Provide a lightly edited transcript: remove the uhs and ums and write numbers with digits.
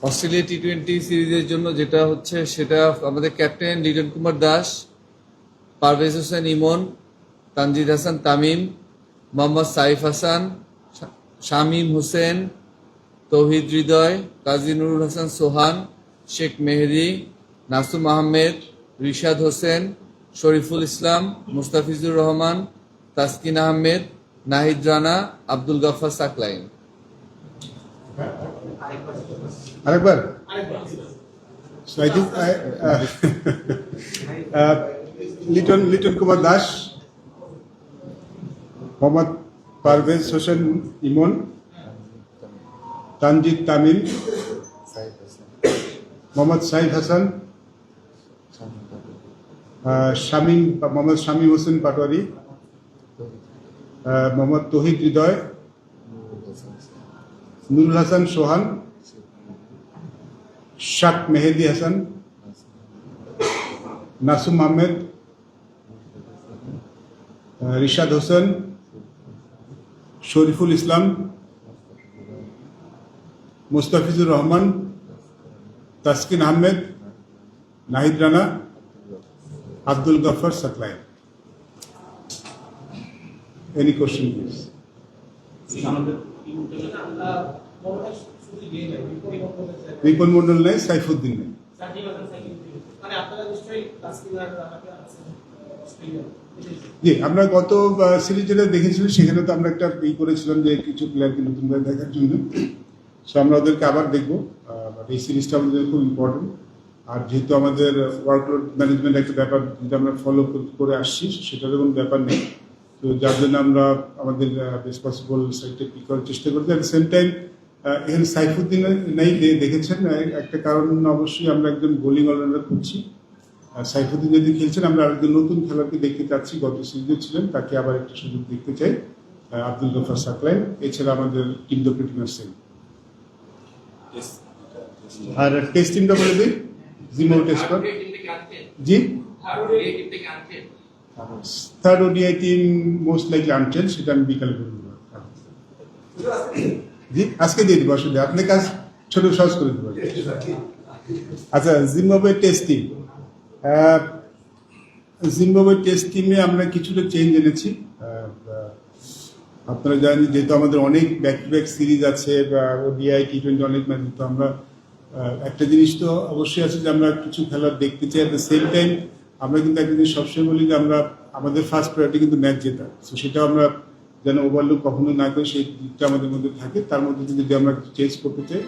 Australia টি-20 সিরিজের জন্য যেটা হচ্ছে সেটা আমাদের ক্যাপ্টেন লিটন কুমার দাস, পারভেজ হোসেন ইমন, তানজিদ হাসান তামিম, মোহাম্মদ সাইফ হাসান, শামীম হোসেন, তৌহিদ হৃদয়, কাজী নুরুল হাসান সোহান, শেখ মেহেদী, নাসুম আহমেদ, রিশাদ হোসেন, শরীফুল ইসলাম, মুস্তাফিজুর রহমান, তাসকিন আহমেদ, নাহিদ রানা, আব্দুল গাফফার সাকলাইন। আরেকবার So I think Liton Kumar Das, Mohammad Parvez Hossain Emon, Tanzid Tamim, Mohammad Saif Hasan, Mohammad Shamim Hossain Patwari, Mohammad Touhid Hridoy, Nurul Hasan Sohan, Sheikh Mehedi Hasan, Nasum Ahmed, Rishad Hossain, Shariful Islam, Mustafizur Rahman, Taskin Ahmed, Nahid Rana, Abdul Gaffar Saqlain. Any question, please? Ripon Mondal নেই, সাইফুদ্দিন নেই। জি, আমরা গত সিরিজ যেটা দেখেছিলাম সেখানে তো আমরা একটা করেছিলাম যে কিছু প্লেয়ারকে নতুন করে দেখার জন্য, সো আমরা ওদেরকে আবার দেখবো। এই সিরিজটা আমাদের খুব ইম্পর্টেন্ট, আর যেহেতু আমাদের ওয়ার্কলোড ম্যানেজমেন্ট একটা ব্যাপার যেটা আমরা ফলো করে আসছি, সেটারও কোনো ব্যাপার নেই। তো যার জন্য আমরা আমাদের বেস্ট পসিবল সাইডটা পিক করার চেষ্টা করছি। অ্যাট দ্য সেম টাইম এখানে সাইফুদ্দিন নেই দেখেছেন, একটা কারণ অবশ্যই আমরা একজন বোলিং অলরাউন্ডার করছি। সাইফুদ্দিন যদি খেলছেন, আমরা আরেকজন নতুন খেলোয়াড়কে দেখতে চাচ্ছি, গত সিরিজে ছিলেন, তাকে আবার একটা সুযোগ দেখতে চাই, আব্দুল গাফফার সাকলাইন। এছাড়া আমাদের টিম তো প্রিটি মাচ সেম। আর টেস্ট টিমটা বলে দিই, জিম্বো টেস্ট কর। জি, third ODI team most likely আনটেল, সেটা আমি বিকালে করে দেবো। জি, আজকে দিয়ে দিব, আসলে আপনার কাজ ছোট সহজ করে দেবো। আচ্ছা, Zimbabwe test team. Zimbabwe test টিমে আমরা কিছুটা চেঞ্জ এনেছি। আপনারা জানেন যেহেতু আমাদের অনেক ব্যাক টু ব্যাক সিরিজ আছে, ওডিআই টি-20 অনেক ম্যাচ, তো আমরা একটা জিনিস তো অবশ্যই আছে যে আমরা কিছু খেলার দেখতে চাই। অ্যাট দ্য সেম টাইম আমরা কিন্তু একটা জিনিস সবসময় বলি যে আমরা আমাদের ফার্স্ট প্রায়োরিটি কিন্তু ম্যাচ জেতা, তো সেটা আমরা যেন ওভারলুক কখনো না করি, সেই দিকটা আমাদের মধ্যে থাকে। তার মধ্যে যদি আমরা চেঞ্জ করতে চাই